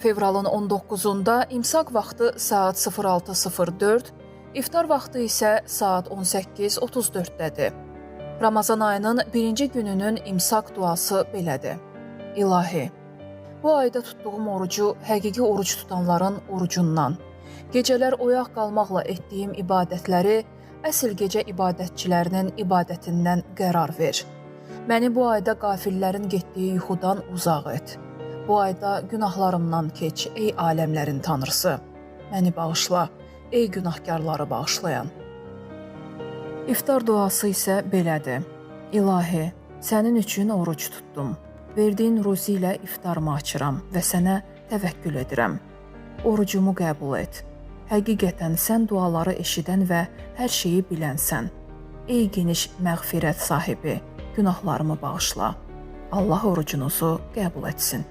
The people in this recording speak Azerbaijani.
Fevralın 19-da imsak vaxtı saat 06:04, iftar vaxtı isə saat 18:34-dədir. Ramazan ayının birinci gününün imsak duası belədir. İlahi, bu ayda tutduğum orucu həqiqi oruc tutanların orucundan, gecələr oyaq qalmaqla etdiyim ibadətləri əsl gecə ibadətçilərinin ibadətindən qərar ver. Məni bu ayda qafillərin getdiyi yuxudan uzaq et. Bu ayda günahlarımdan keç, ey aləmlərin tanrısı. Məni bağışla, ey günahkarları bağışlayan. İftar duası isə belədir. İlahi, sənin üçün oruc tutdum. Verdiyin ruzi ilə iftarımı açıram və sənə təvəkkül edirəm. Orucumu qəbul et. Həqiqətən sən duaları eşidən və hər şeyi bilənsən. Ey geniş məğfirət sahibi, günahlarımı bağışla. Allah orucunuzu qəbul etsin.